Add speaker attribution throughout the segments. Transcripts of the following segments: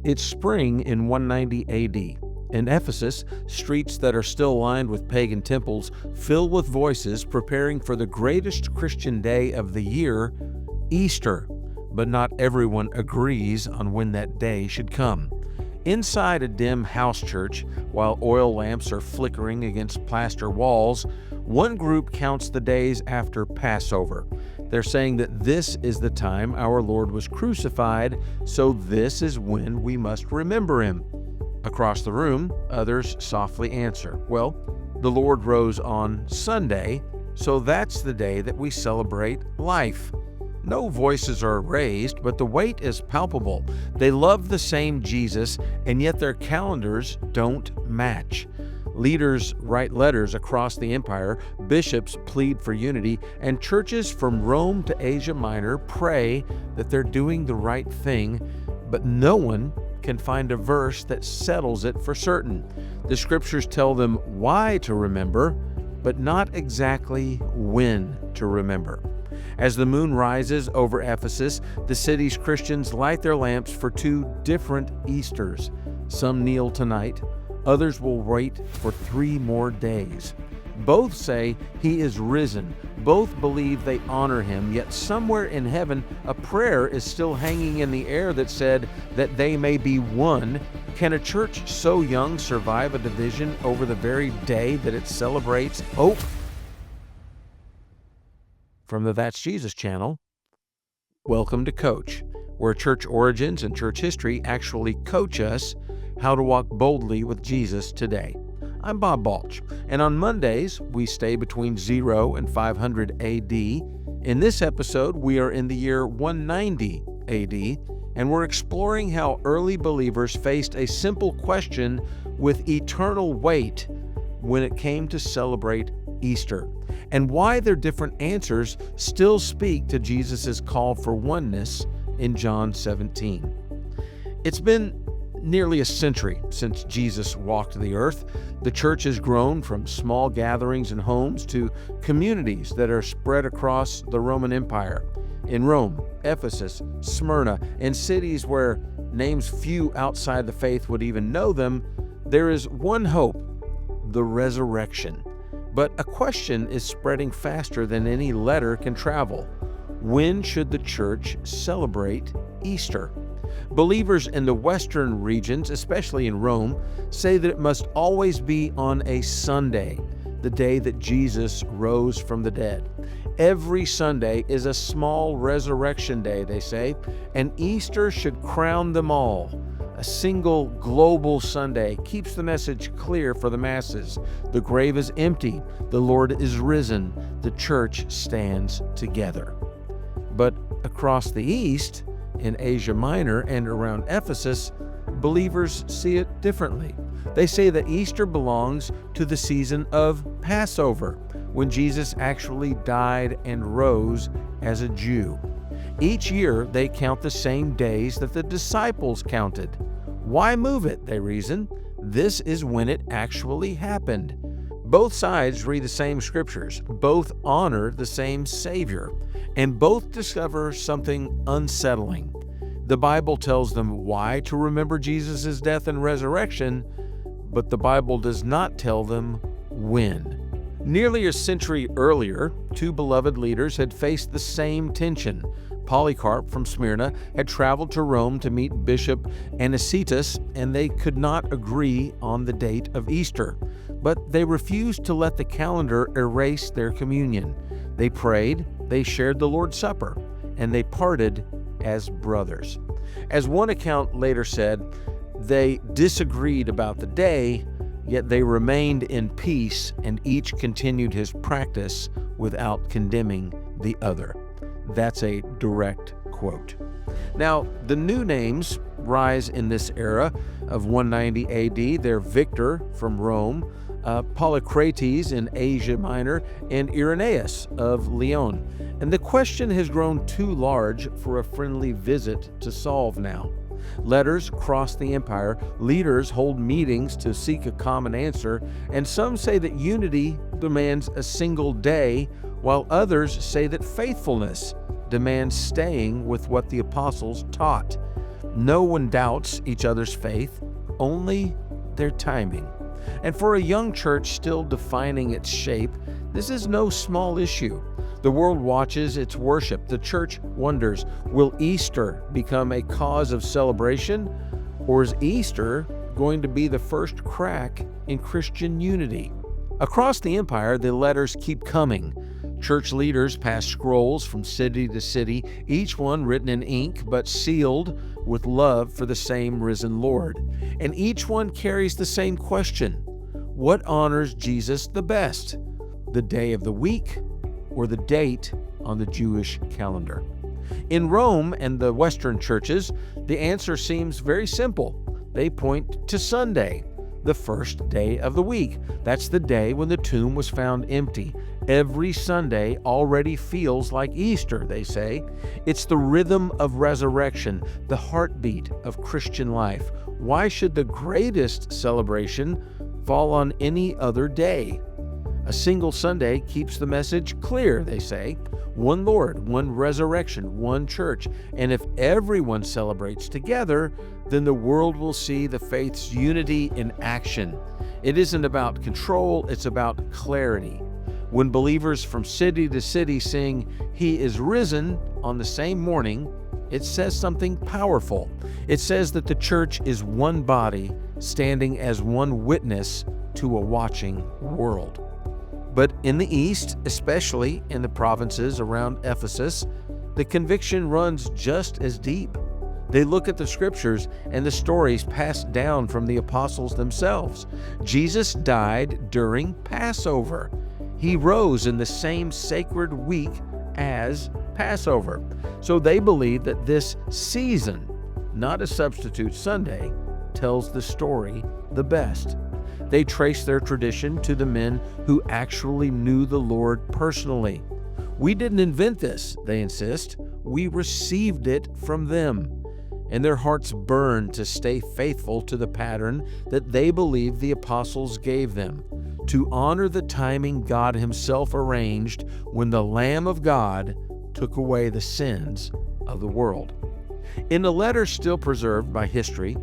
Speaker 1: It's spring in 190 AD. In Ephesus, streets that are still lined with pagan temples fill with voices preparing for the greatest Christian day of the year, Easter. But not everyone agrees on when that day should come. Inside a dim house church, while oil lamps are flickering against plaster walls, one group counts the days after Passover. They're saying that this is the time our Lord was crucified, so this is when we must remember him. Across the room, others softly answer, well, the Lord rose on Sunday, so that's the day that we celebrate life. No voices are raised, but the weight is palpable. They love the same Jesus, and yet their calendars don't match. Leaders write letters across the empire, bishops plead for unity, and churches from Rome to Asia Minor pray that they're doing the right thing, but no one can find a verse that settles it for certain. The scriptures tell them why to remember, but not exactly when to remember. As the moon rises over Ephesus, the city's Christians light their lamps for two different Easters. Some kneel tonight, others will wait for 3 more days. Both say he is risen. Both believe they honor him, yet somewhere in heaven a prayer is still hanging in the air that said that they may be one. Can a church so young survive a division over the very day that it celebrates hope? From the That's Jesus channel, welcome to Coach, where church origins and church history actually coach us how to walk boldly with Jesus today. I'm Bob Balch, and on Mondays, we stay between 0 and 500 AD. In this episode, we are in the year 190 AD, and we're exploring how early believers faced a simple question with eternal weight when it came to celebrate Easter, and why their different answers still speak to Jesus' call for oneness in John 17. It's been nearly a century since Jesus walked the earth. The church has grown from small gatherings and homes to communities that are spread across the Roman Empire. In Rome, Ephesus, Smyrna, and cities where names few outside the faith would even know them, there is one hope: the resurrection. But a question is spreading faster than any letter can travel. When should the church celebrate Easter? Believers in the western regions, especially in Rome, say that it must always be on a Sunday, the day that Jesus rose from the dead. Every Sunday is a small resurrection day, they say, and Easter should crown them all. A single global Sunday keeps the message clear for the masses. The grave is empty. The Lord is risen. The church stands together. But across the East, in Asia Minor and around Ephesus, believers see it differently. They say that Easter belongs to the season of Passover, when Jesus actually died and rose as a Jew. Each year, they count the same days that the disciples counted. Why move it, they reason? This is when it actually happened. Both sides read the same scriptures, both honor the same Savior, and both discover something unsettling. The Bible tells them why to remember Jesus' death and resurrection, but the Bible does not tell them when. Nearly a century earlier, two beloved leaders had faced the same tension. Polycarp from Smyrna had traveled to Rome to meet Bishop Anicetus, and they could not agree on the date of Easter. But they refused to let the calendar erase their communion. They prayed, they shared the Lord's Supper, and they parted as brothers. As one account later said, they disagreed about the day, yet they remained in peace, and each continued his practice without condemning the other. That's a direct quote. Now, the new names rise in this era of 190 AD. They're Victor from Rome, Polycrates in Asia Minor, and Irenaeus of Lyon. And the question has grown too large for a friendly visit to solve now. Letters cross the empire, leaders hold meetings to seek a common answer, and some say that unity demands a single day, while others say that faithfulness demands staying with what the apostles taught. No one doubts each other's faith, only their timing. And for a young church still defining its shape, this is no small issue. The world watches its worship. The church wonders, will Easter become a cause of celebration, or is Easter going to be the first crack in Christian unity? Across the empire, the letters keep coming. Church leaders pass scrolls from city to city, each one written in ink but sealed with love for the same risen Lord. And each one carries the same question: what honors Jesus the best, the day of the week or the date on the Jewish calendar? In Rome and the Western churches, the answer seems very simple. They point to Sunday, the first day of the week. That's the day when the tomb was found empty. Every Sunday already feels like Easter, they say. It's the rhythm of resurrection, the heartbeat of Christian life. Why should the greatest celebration fall on any other day? A single Sunday keeps the message clear, they say. One Lord, one resurrection, one church. And if everyone celebrates together, then the world will see the faith's unity in action. It isn't about control, it's about clarity. When believers from city to city sing, "He is risen," on the same morning, it says something powerful. It says that the church is one body, standing as one witness to a watching world. But in the East, especially in the provinces around Ephesus, the conviction runs just as deep. They look at the scriptures and the stories passed down from the apostles themselves. Jesus died during Passover. He rose in the same sacred week as Passover. So they believe that this season, not a substitute Sunday, tells the story the best. They trace their tradition to the men who actually knew the Lord personally. We didn't invent this, they insist. We received it from them. And their hearts burn to stay faithful to the pattern that they believe the apostles gave them, to honor the timing God Himself arranged when the Lamb of God took away the sins of the world. In a letter still preserved by history,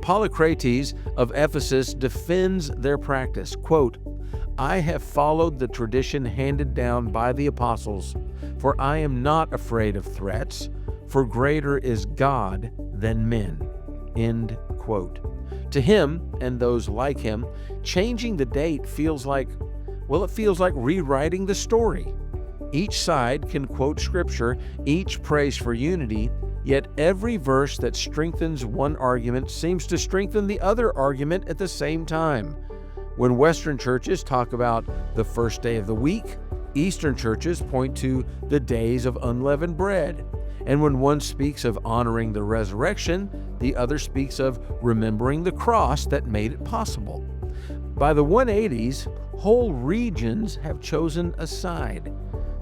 Speaker 1: Polycrates of Ephesus defends their practice. Quote, "I have followed the tradition handed down by the apostles, for I am not afraid of threats, for greater is God than men." End quote. To him and those like him, changing the date feels like rewriting the story. Each side can quote scripture, each prays for unity, yet every verse that strengthens one argument seems to strengthen the other argument at the same time. When Western churches talk about the first day of the week, Eastern churches point to the days of unleavened bread. And when one speaks of honoring the resurrection, the other speaks of remembering the cross that made it possible. By the 180s, whole regions have chosen a side.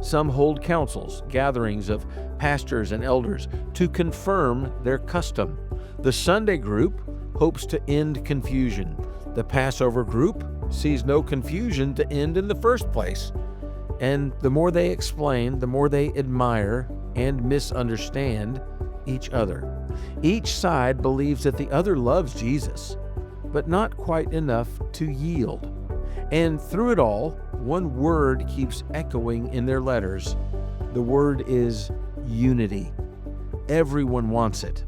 Speaker 1: Some hold councils, gatherings of pastors and elders, to confirm their custom. The Sunday group hopes to end confusion. The Passover group sees no confusion to end in the first place. And the more they explain, the more they admire and misunderstand each other. Each side believes that the other loves Jesus, but not quite enough to yield. And through it all, one word keeps echoing in their letters. The word is unity. Everyone wants it.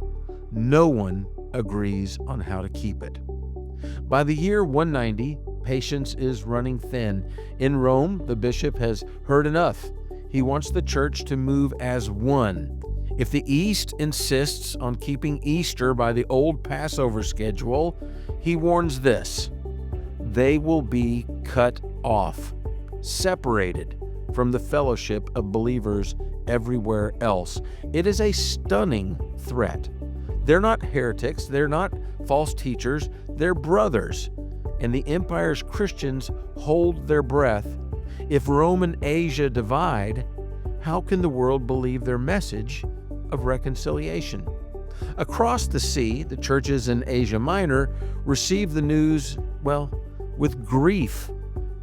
Speaker 1: No one agrees on how to keep it. By the year 190, patience is running thin. In Rome, the bishop has heard enough. He wants the church to move as one. If the East insists on keeping Easter by the old Passover schedule, he warns this: they will be cut off, separated from the fellowship of believers everywhere else. It is a stunning threat. They're not heretics, they're not false teachers, they're brothers. And the empire's Christians hold their breath. If Rome and Asia divide, how can the world believe their message of reconciliation? Across the sea, the churches in Asia Minor receive the news, with grief,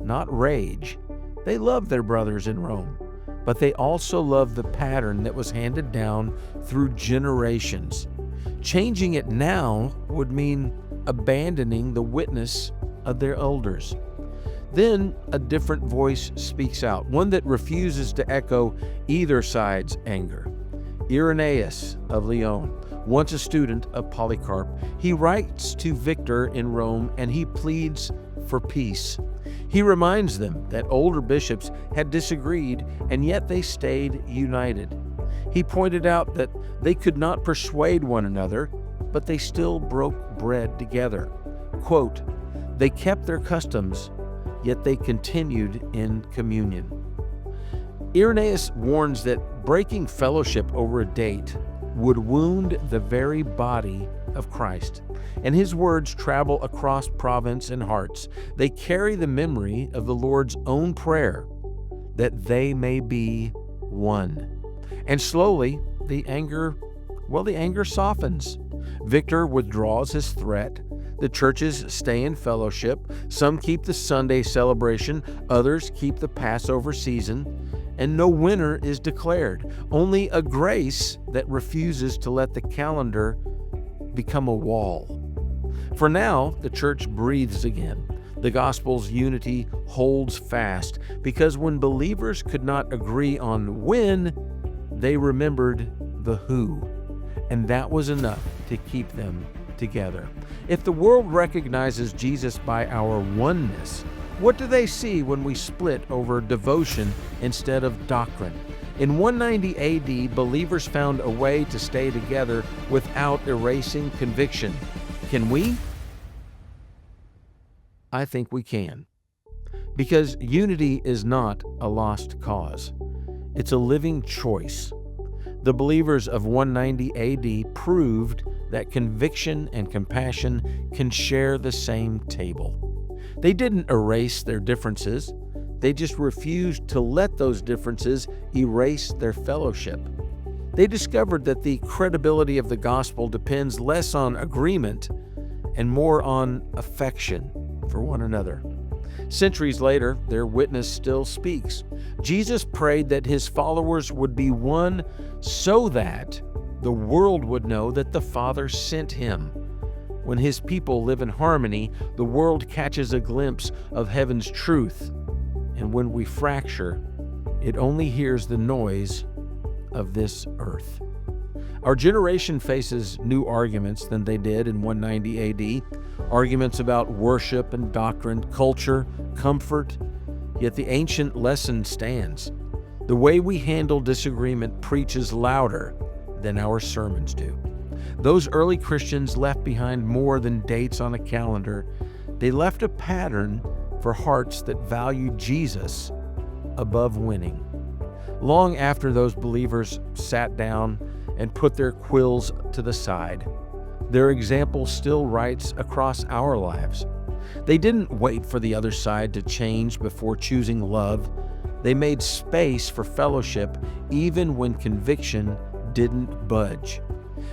Speaker 1: not rage. They love their brothers in Rome, but they also love the pattern that was handed down through generations. Changing it now would mean abandoning the witness of their elders. Then a different voice speaks out, one that refuses to echo either side's anger. Irenaeus of Lyon, once a student of Polycarp, he writes to Victor in Rome and he pleads for peace. He reminds them that older bishops had disagreed and yet they stayed united. He pointed out that they could not persuade one another, but they still broke bread together. Quote, "They kept their customs, yet they continued in communion." Irenaeus warns that breaking fellowship over a date would wound the very body of Christ. And his words travel across province and hearts. They carry the memory of the Lord's own prayer, that they may be one. And slowly, the anger softens. Victor withdraws his threat. The churches stay in fellowship. Some keep the Sunday celebration, others keep the Passover season, and no winner is declared, only a grace that refuses to let the calendar become a wall. For now, the church breathes again. The gospel's unity holds fast, because when believers could not agree on when, they remembered the who, and that was enough to keep them together. If the world recognizes Jesus by our oneness, what do they see when we split over devotion instead of doctrine? In 190 AD, believers found a way to stay together without erasing conviction. Can we? I think we can. Because unity is not a lost cause. It's a living choice. The believers of 190 AD proved that conviction and compassion can share the same table. They didn't erase their differences. They just refused to let those differences erase their fellowship. They discovered that the credibility of the gospel depends less on agreement and more on affection for one another. Centuries later, their witness still speaks. Jesus prayed that his followers would be one so that the world would know that the Father sent him. When his people live in harmony, the world catches a glimpse of heaven's truth. And when we fracture, it only hears the noise of this earth. Our generation faces new arguments than they did in 190 AD. Arguments about worship and doctrine, culture, comfort. Yet the ancient lesson stands. The way we handle disagreement preaches louder than our sermons do. Those early Christians left behind more than dates on a calendar. They left a pattern for hearts that valued Jesus above winning. Long after those believers sat down and put their quills to the side, their example still writes across our lives. They didn't wait for the other side to change before choosing love. They made space for fellowship even when conviction didn't budge.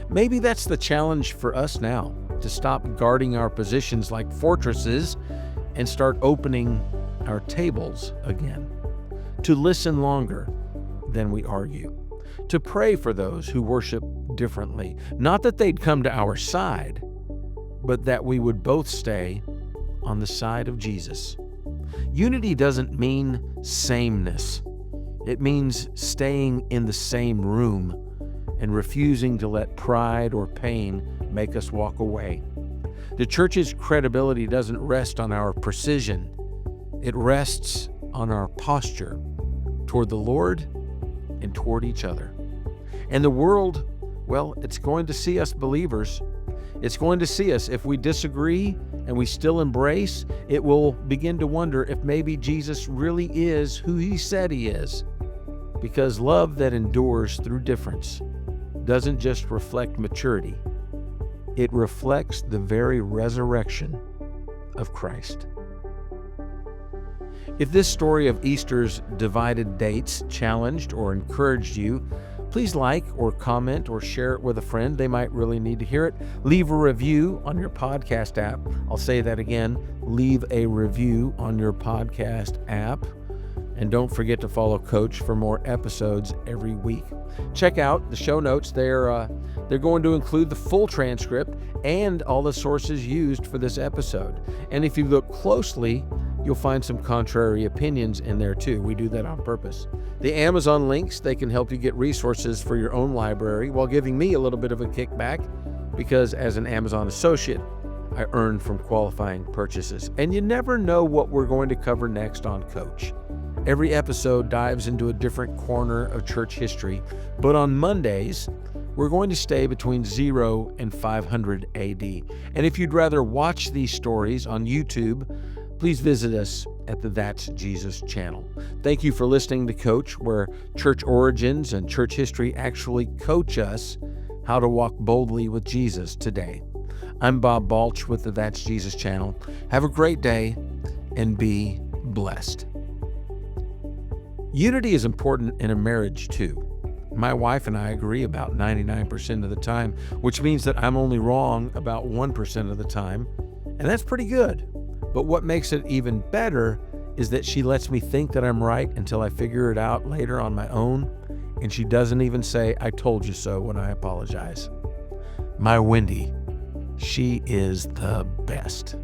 Speaker 1: Maybe that's the challenge for us now, to stop guarding our positions like fortresses and start opening our tables again, to listen longer than we argue, to pray for those who worship differently, not that they'd come to our side, but that we would both stay on the side of Jesus. Unity doesn't mean sameness. It means staying in the same room and refusing to let pride or pain make us walk away. The church's credibility doesn't rest on our precision. It rests on our posture toward the Lord and toward each other. And the world, well, it's going to see us believers. It's going to see us. If we disagree and we still embrace, it will begin to wonder if maybe Jesus really is who he said he is. Because love that endures through difference doesn't just reflect maturity. It reflects the very resurrection of Christ. If this story of Easter's divided dates challenged or encouraged you, please like or comment or share it with a friend. They might really need to hear it. Leave a review on your podcast app. I'll say that again. Leave a review on your podcast app. And don't forget to follow Coach for more episodes every week. Check out the show notes. They're They're going to include the full transcript and all the sources used for this episode. And if you look closely, you'll find some contrary opinions in there too. We do that on purpose. The Amazon links, they can help you get resources for your own library while giving me a little bit of a kickback, because as an Amazon associate, I earn from qualifying purchases. And you never know what we're going to cover next on Coach. Every episode dives into a different corner of church history, but on Mondays, we're going to stay between 0 and 500 AD. And if you'd rather watch these stories on YouTube, please visit us at the That's Jesus channel. Thank you for listening to Coach, where church origins and church history actually coach us how to walk boldly with Jesus today. I'm Bob Balch with the That's Jesus channel. Have a great day and be blessed. Unity is important in a marriage too. My wife and I agree about 99% of the time, which means that I'm only wrong about 1% of the time, and that's pretty good. But what makes it even better is that she lets me think that I'm right until I figure it out later on my own, and she doesn't even say, "I told you so," when I apologize. My Wendy, she is the best.